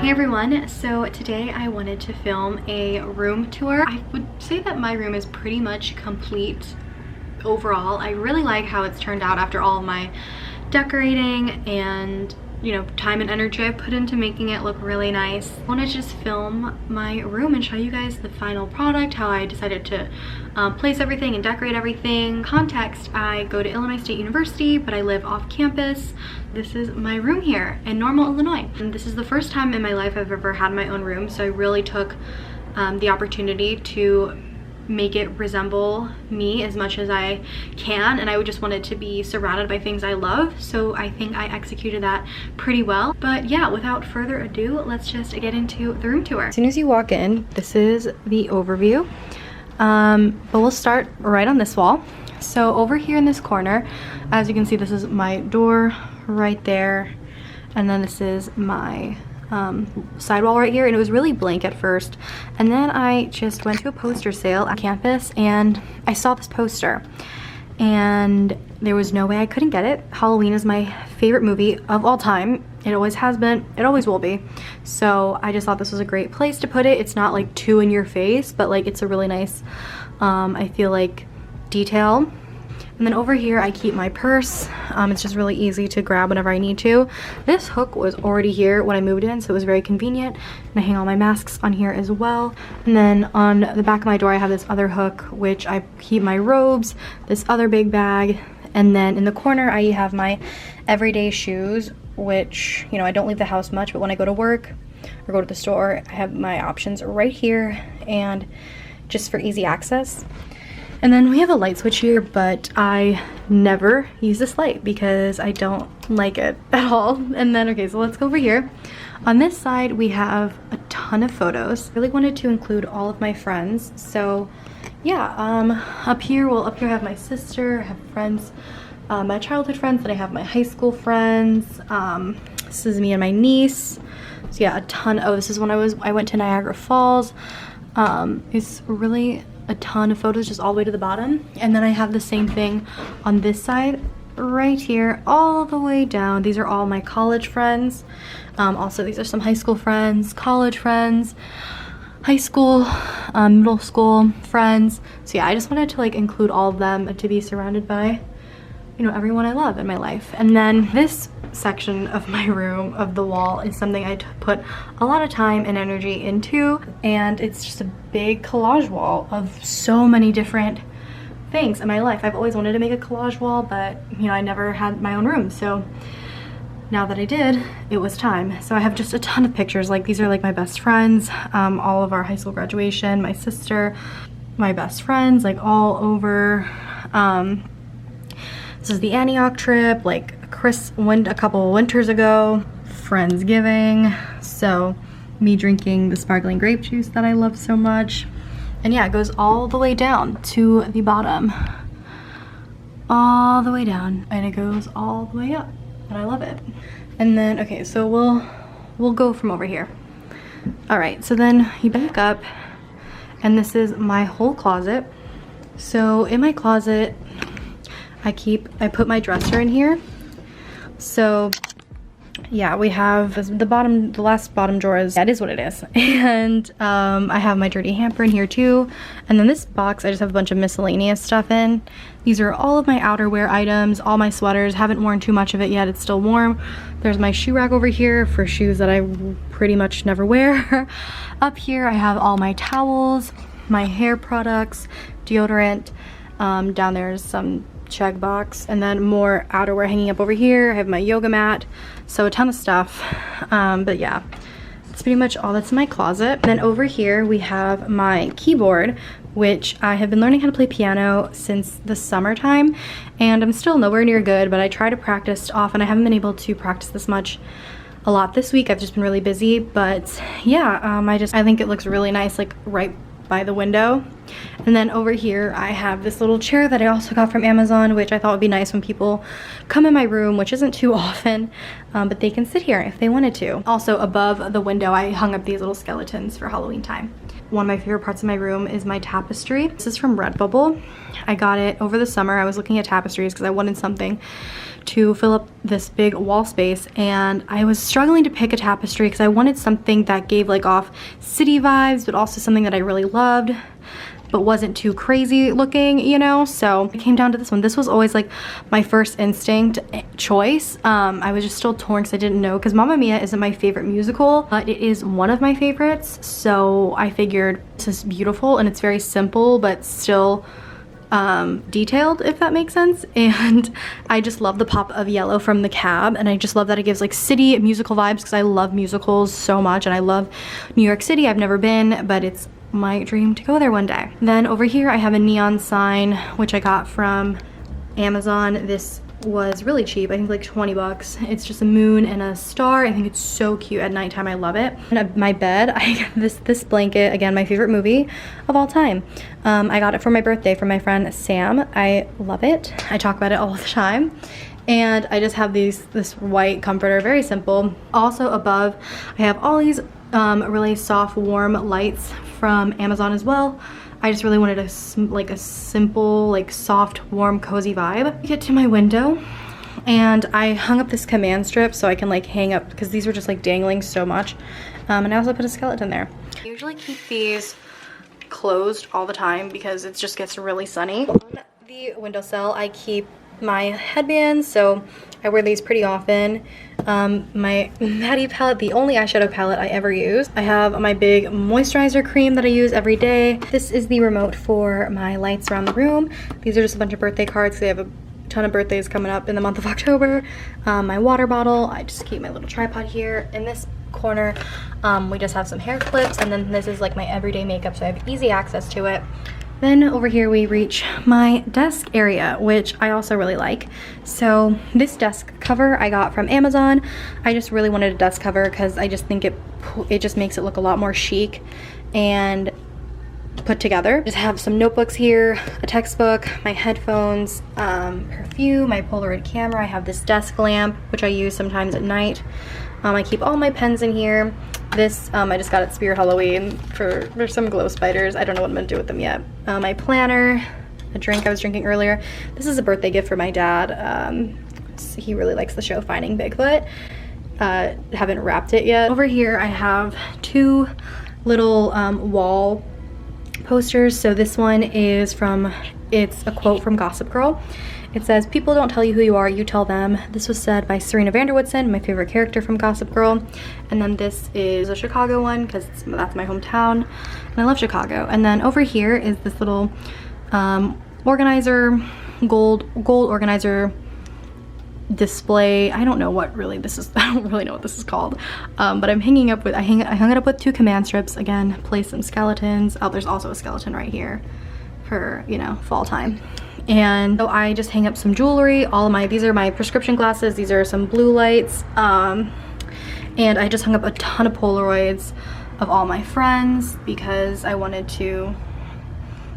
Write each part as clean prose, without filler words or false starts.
Hey everyone, so today I wanted to film a room tour. I would say that my room is pretty much complete overall. I really like how it's turned out after all of my decorating and time and energy I put into making it look really nice. I want to just film my room and show you guys the final product, how I decided to place everything and decorate everything. Context, I go to Illinois State University, but I live off campus. This is my room here in Normal, Illinois. And this is the first time in my life I've ever had my own room, so I really took the opportunity to make it resemble me as much as I can, and I would just want it to be surrounded by things I love, so I think I executed that pretty well. But yeah, without further ado, let's just get into the room tour. As soon as you walk in, this is the overview, but we'll start right on this wall. So over here in this corner, as you can see, this is my door right there, and then this is my sidewall right here, and it was really blank at first, and then I just went to a poster sale at campus and I saw this poster and there was no way I couldn't get it. Halloween is my favorite movie of all time. It always has been, it always will be, so I just thought this was a great place to put it. It's not like too in your face, but like it's a really nice I feel like detail. And then over here I keep my purse. It's just really easy to grab whenever I need to. This hook was already here when I moved in, so it was very convenient. And I hang all my masks on here as well. And then on the back of my door I have this other hook, which I keep my robes, this other big bag. And then in the corner I have my everyday shoes, which, I don't leave the house much, but when I go to work or go to the store, I have my options right here, and just for easy access. And then we have a light switch here, but I never use this light because I don't like it at all. And then, okay, so let's go over here. On this side, we have a ton of photos. I really wanted to include all of my friends. So yeah, up here I have my sister, I have friends, my childhood friends, then I have my high school friends. This is me and my niece. So yeah, a ton. Oh, this is when I went to Niagara Falls. It's really a ton of photos just all the way to the bottom. And then I have the same thing on this side right here all the way down. These are all my college friends. Also, these are some high school friends, college friends, high school, middle school friends. So yeah, I just wanted to like include all of them to be surrounded by everyone I love in my life. And then this section of my room, of the wall, is something I put a lot of time and energy into, and it's just a big collage wall of so many different things in my life. I've always wanted to make a collage wall, but I never had my own room, so now that I did, it was time. So I have just a ton of pictures. Like, these are like my best friends, all of our high school graduation, my sister, my best friends, like all over. This is the Antioch trip, like a couple winters ago, Friendsgiving, so me drinking the sparkling grape juice that I love so much. And yeah, it goes all the way down to the bottom, all the way down, and it goes all the way up, and I love it. And then, okay, so we'll go from over here. All right, so then you back up, and this is my whole closet. So in my closet, I put my dresser in here. So yeah, we have the last bottom drawer is, that is what it is. And I have my dirty hamper in here too. And then this box, I just have a bunch of miscellaneous stuff in. These are all of my outerwear items, all my sweaters. Haven't worn too much of it yet, it's still warm. There's my shoe rack over here for shoes that I pretty much never wear. Up here I have all my towels, my hair products, deodorant. Down there's some check box, and then more outerwear hanging up over here. I have my yoga mat, so a ton of stuff. But yeah, that's pretty much all that's in my closet. And then over here we have my keyboard, which I have been learning how to play piano since the summertime, and I'm still nowhere near good, but I try to practice often. I haven't been able to practice this much a lot this week. I've just been really busy, but yeah, I think it looks really nice like right by the window. And then over here I have this little chair that I also got from Amazon, which I thought would be nice when people come in my room, which isn't too often, but they can sit here if they wanted to. Also above the window I hung up these little skeletons for Halloween time. One of my favorite parts of my room is my tapestry. This is from Redbubble. I got it over the summer. I was looking at tapestries because I wanted something to fill up this big wall space, and I was struggling to pick a tapestry because I wanted something that gave like off city vibes, but also something that I really loved but wasn't too crazy looking, you know? So I came down to this one. This was always like my first instinct choice. I was just still torn because I didn't know, because Mamma Mia isn't my favorite musical, but it is one of my favorites. So I figured this is beautiful and it's very simple but still detailed, if that makes sense. And I just love the pop of yellow from the cab, and I just love that it gives like city musical vibes because I love musicals so much and I love New York City. I've never been, but it's my dream to go there one day. Then over here I have a neon sign which I got from Amazon. This was really cheap, I think like 20 bucks. It's just a moon and a star. I think it's so cute at nighttime. I love it. And my bed, I got this blanket, again my favorite movie of all time. I got it for my birthday from my friend Sam. I love it. I talk about it all the time. And I just have this white comforter, very simple. Also above I have all these really soft warm lights from Amazon as well. I just really wanted a simple, like soft, warm, cozy vibe. I get to my window and I hung up this command strip so I can like hang up, because these were just like dangling so much. And I also put a skeleton there. I usually keep these closed all the time because it just gets really sunny. On the windowsill I keep my headbands, so I wear these pretty often. My Maddie palette, the only eyeshadow palette I ever use. I have my big moisturizer cream that I use every day. This is the remote for my lights around the room. These are just a bunch of birthday cards. They have a ton of birthdays coming up in the month of October. My water bottle, I just keep my little tripod here. In this corner, we just have some hair clips, and then this is like my everyday makeup, so I have easy access to it. Then over here we reach my desk area, which I also really like. So this desk cover I got from Amazon. I just really wanted a desk cover because I just think it just makes it look a lot more chic and put together. Just have some notebooks here, a textbook, my headphones, perfume, my Polaroid camera. I have this desk lamp, which I use sometimes at night. I keep all my pens in here. This, I just got at Spirit Halloween for some glow spiders. I don't know what I'm gonna do with them yet. My planner, a drink I was drinking earlier. This is a birthday gift for my dad. He really likes the show Finding Bigfoot. Haven't wrapped it yet. Over here I have two little wall posters. So this one is it's a quote from Gossip Girl. It says, "People don't tell you who you are, you tell them." This was said by Serena Vanderwoodson, my favorite character from Gossip Girl. And then this is a Chicago one because that's my hometown and I love Chicago. And then over here is this little organizer, gold organizer display. I don't know what really this is. I don't really know what this is called. But I'm hanging up with, I hung it up with two command strips. Again, place some skeletons. Oh, there's also a skeleton right here for, you know, fall time. And so I just hang up some jewelry. These are my prescription glasses. These are some blue lights. And I just hung up a ton of Polaroids of all my friends because I wanted to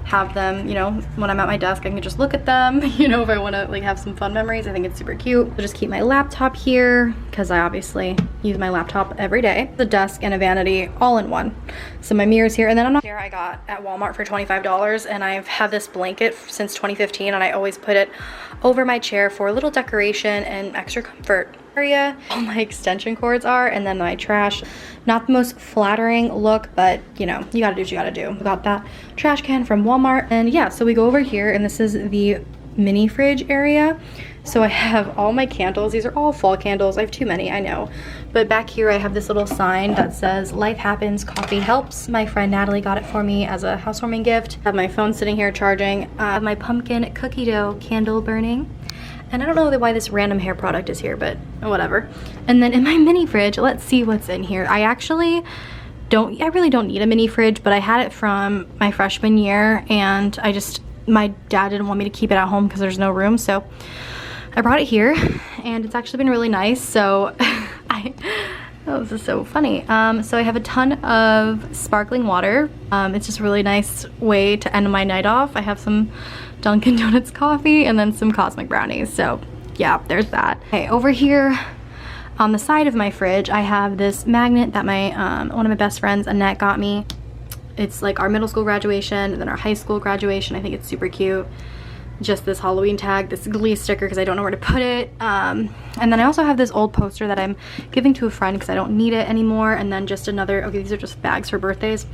have them, you know, when I'm at my desk I can just look at them, you know, if I want to like have some fun memories. I think it's super cute. I'll just keep my laptop here because I obviously use my laptop every day. The desk and a vanity all in one. So my mirror's here, and then here I got at Walmart for $25, and I've had this blanket since 2015 and I always put it over my chair for a little decoration and extra comfort. Area all my extension cords are, and then my trash. Not the most flattering look, but you know, you gotta do what you gotta do. We got that trash can from Walmart. And yeah, so we go over here and this is the mini fridge area. So I have all my candles. These are all fall candles. I have too many, I know. But back here I have this little sign that says "Life happens, coffee helps." My friend Natalie got it for me as a housewarming gift. I have my phone sitting here charging. I have my pumpkin cookie dough candle burning. And I don't know why this random hair product is here, but whatever. And then in my mini fridge, let's see what's in here. I really don't need a mini fridge, but I had it from my freshman year and my dad didn't want me to keep it at home because there's no room. So I brought it here and it's actually been really nice. So Oh, this is so funny. So I have a ton of sparkling water. It's just a really nice way to end my night off. I have some Dunkin' Donuts coffee and then some Cosmic brownies. So yeah, there's that. Okay, over here on the side of my fridge, I have this magnet that my one of my best friends, Annette, got me. It's like our middle school graduation and then our high school graduation. I think it's super cute. Just this Halloween tag, this Glee sticker because I don't know where to put it. And then I also have this old poster that I'm giving to a friend because I don't need it anymore. And then just another, okay, these are just bags for birthdays.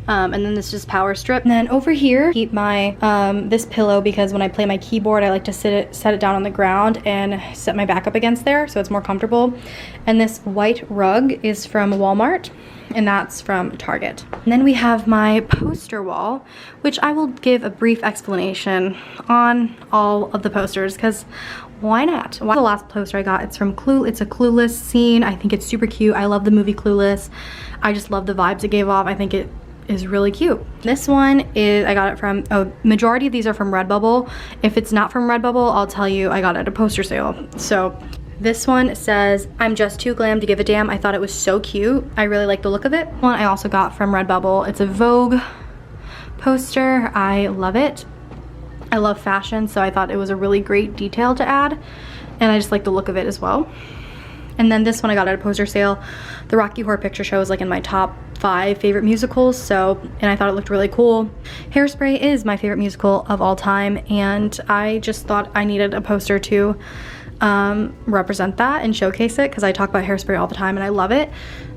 And then this is just power strip. And then over here, keep my this pillow because when I play my keyboard, I like to set it down on the ground and set my back up against there so it's more comfortable. And this white rug is from Walmart, and that's from Target. And then we have my poster wall, which I will give a brief explanation on all of the posters because why not? The last poster I got, it's from it's a Clueless scene. I think it's super cute. I love the movie Clueless. I just love the vibes it gave off. I think it is really cute. This one is, I got it from, majority of these are from Redbubble. If it's not from Redbubble, I'll tell you I got it at a poster sale. So this one says, I'm just too glam to give a damn. I thought it was so cute. I really like the look of it. One I also got from Redbubble. It's a Vogue poster. I love it. I love fashion, so I thought it was a really great detail to add. And I just like the look of it as well. And then this one I got at a poster sale. The Rocky Horror Picture Show is like in my top 5 favorite musicals, so, and I thought it looked really cool. Hairspray is my favorite musical of all time, and I just thought I needed a poster to represent that and showcase it because I talk about Hairspray all the time and I love it.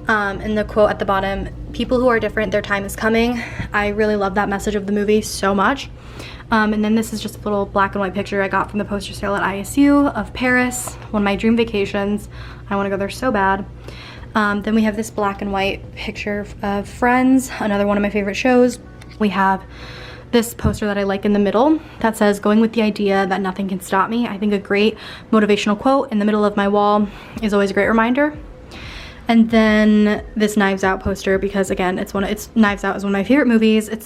And the quote at the bottom, people who are different, their time is coming. I really love that message of the movie so much. And then this is just a little black and white picture I got from the poster sale at ISU of Paris, one of my dream vacations. I want to go there so bad. Then we have this black and white picture of Friends, another one of my favorite shows. We have this poster that I like in the middle that says, going with the idea that nothing can stop me. I think a great motivational quote in the middle of my wall is always a great reminder. And then this Knives Out poster, because again, Knives Out is one of my favorite movies. It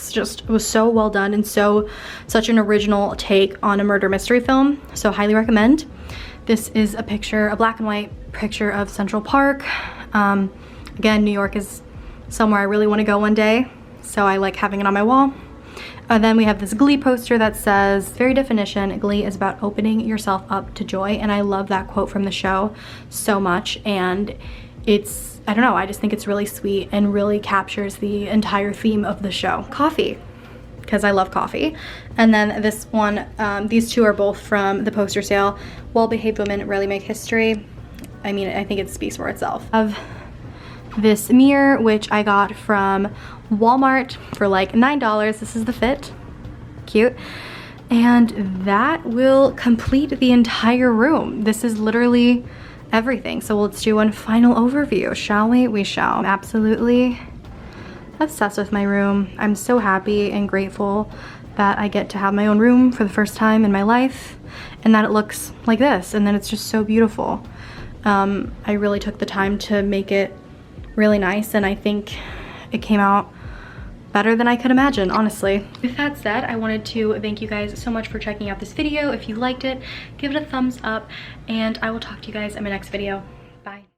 was so well done and such an original take on a murder mystery film. So highly recommend. This is a picture, a black and white picture of Central Park. Again, New York is somewhere I really want to go one day, so I like having it on my wall. Then we have this Glee poster that says, very definition, Glee is about opening yourself up to joy. And I love that quote from the show so much. And it's, I don't know, I just think it's really sweet and really captures the entire theme of the show. Coffee, because I love coffee. And then this one, these two are both from the poster sale. Well-behaved women rarely make history. I mean, I think it speaks for itself. Of this mirror, which I got from Walmart for like $9. This is the fit, cute. And that will complete the entire room. This is literally everything. So let's do one final overview, shall we? We shall. I'm absolutely obsessed with my room. I'm so happy and grateful that I get to have my own room for the first time in my life and that it looks like this and then it's just so beautiful. I really took the time to make it really nice and I think it came out better than I could imagine, honestly. With that said, I wanted to thank you guys so much for checking out this video. If you liked it, give it a thumbs up and I will talk to you guys in my next video.